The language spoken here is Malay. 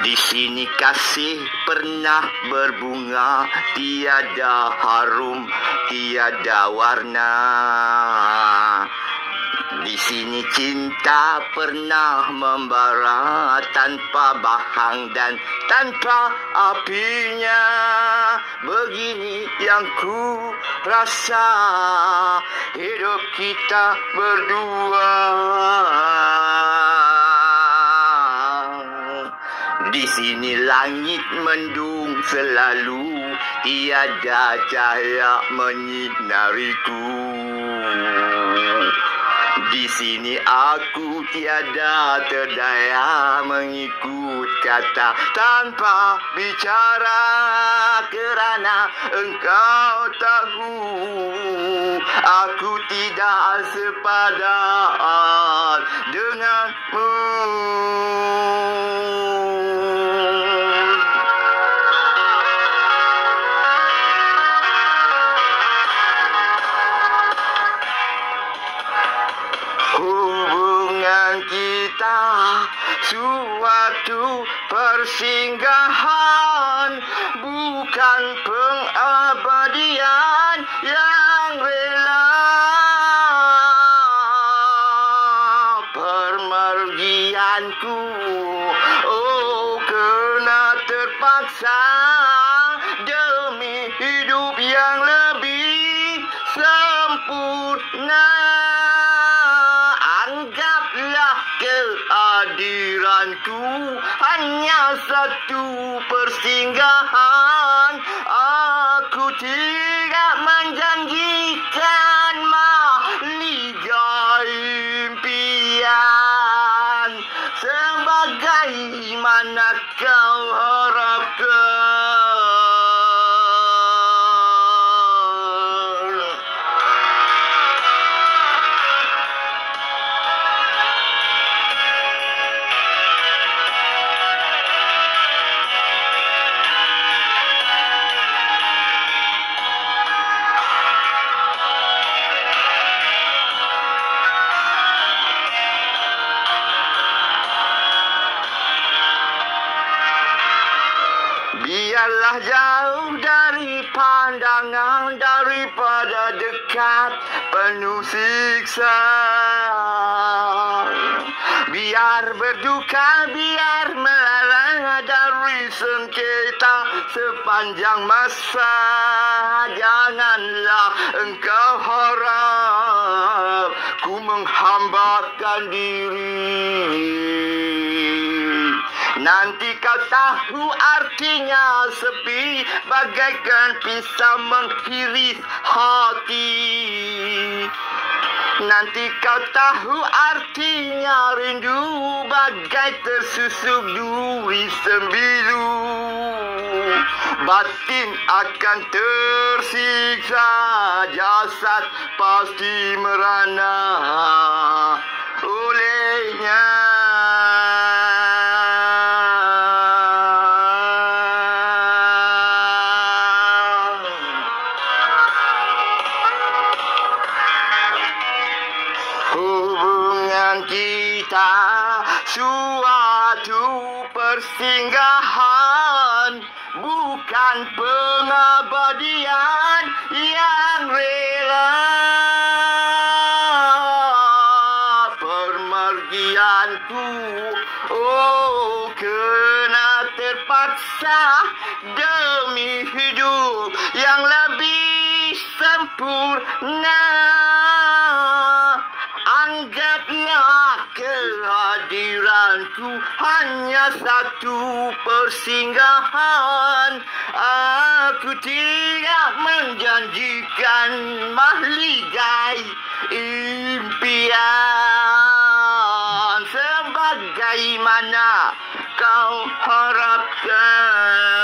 Di sini kasih pernah berbunga, tiada harum, tiada warna. Di sini cinta pernah membara tanpa bahang dan tanpa apinya. Begini yang ku rasa hidup kita berdua. Di sini langit mendung selalu, tiada cahaya menyinariku. Di sini aku tiada terdaya mengikut kata tanpa bicara, kerana engkau tahu aku tidak sepadan denganmu. Hubungan kita suatu persinggahan, bukan pengabadian yang rela. Permergianku, oh kena terpaksa demi hidup yang lebih sempurna. Anggaplah kehadiranku hanya satu persinggahan. Aku tidak menjanjikan mahligai impian sebagaimana kau harapkan. Biarlah jauh dari pandangan, daripada dekat penuh siksa. Biar berduka, biar melala dari sengketa sepanjang masa. Janganlah engkau harap ku menghambakan diri. Nanti kau tahu artinya sepi, bagaikan pisau menghiris hati. Nanti kau tahu artinya rindu, bagai tersusuk duri sembilu. Batin akan tersiksa, jasad pasti merana olehnya. Hubungan kita suatu persinggahan, bukan pengabadian yang rela. Permergianku, oh kena terpaksa demi hidup yang lebih sempurna. Anggaplah kehadiranku hanya satu persinggahan. Aku tidak menjanjikan mahligai impian sebagaimana kau harapkan.